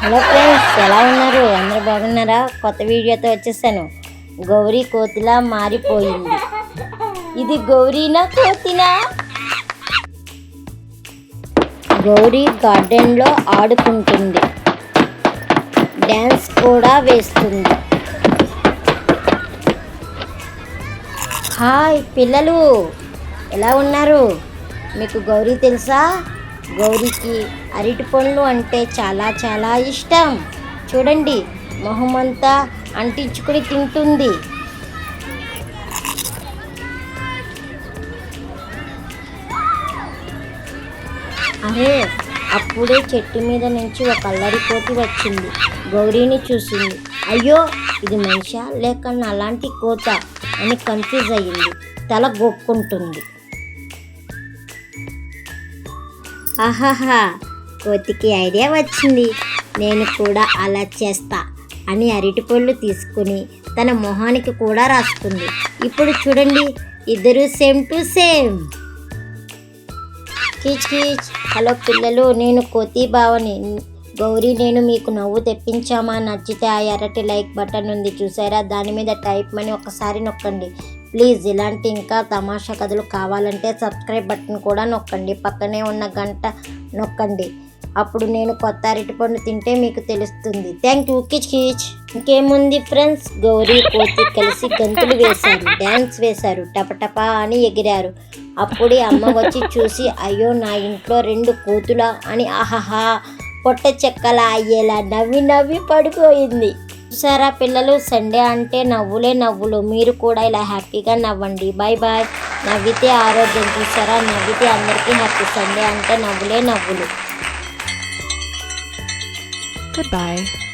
Hello friends, ఎలా ఉన్నారు? అందరూ బాగున్నారా? కొత్త వీడియోతో వచ్చేసాను. గౌరీ కోతిలా మారిపోయింది. ఇది గౌరీనా కోతినా? గౌరీ గార్డెన్లో ఆడుకుంటుంది, డ్యాన్స్ కూడా వేస్తుంది. హాయ్ పిల్లలు, ఎలా ఉన్నారు? మీకు గౌరీ తెలుసా? గౌరీకి అరటి పండ్లు అంటే చాలా చాలా ఇష్టం. చూడండి, మొహమంతా అంటించుకుని తింటుంది. అరే, అప్పుడే చెట్టు మీద నుంచి ఒక అల్లరి కోతి వచ్చింది. గౌరీని చూసింది. అయ్యో, ఇది మనిషా లేక అలాంటి కోత అని కన్ఫ్యూజ్ అయ్యింది. తల గొక్కుంటుంది. ఆహాహా, కోతికి ఐడియా వచ్చింది. నేను కూడా అలా చేస్తా అని అరటిపళ్ళు తీసుకుని తన మొహానికి కూడా రాసుకుంది. ఇప్పుడు చూడండి, ఇద్దరు సేమ్ టు సేమ్. కీచ్ కీచ్. హలో పిల్లలు, నేను కోతి బావని. గౌరీ నేను మీకు నవ్వు తెప్పించామా? నచ్చితే ఆ ఎర్రటి లైక్ బటన్ ఉంది చూసారా, దాని మీద టైప్ అని ఒకసారి నొక్కండి ప్లీజ్. ఇలాంటి ఇంకా తమాషా కథలు కావాలంటే సబ్స్క్రైబ్ బటన్ కూడా నొక్కండి. పక్కనే ఉన్న గంట నొక్కండి. అప్పుడు నేను కొత్త అరటిపండు తింటే మీకు తెలుస్తుంది. Thank you. కిచ్ కిచ్. ఇంకేముంది ఫ్రెండ్స్, గౌరీ కోతి కలిసి గంతులు వేశారు, డ్యాన్స్ వేశారు, టపటపా అని ఎగిరారు. అప్పుడే అమ్మ వచ్చి చూసి, అయ్యో నా ఇంట్లో 2 కోతులా అని ఆహాహా పొట్ట చెక్కలా అయ్యేలా నవ్వి నవ్వి పడిపోయింది. చూసారా పిల్లలు, సండే అంటే నవ్వులే నవ్వులు. మీరు కూడా ఇలా హ్యాపీగా నవ్వండి. Bye bye. నవ్వితే ఆరోగ్యం. చూసారా, నవ్వితే అందరికీ హ్యాపీ. సండే అంటే నవ్వులే నవ్వులు. Goodbye.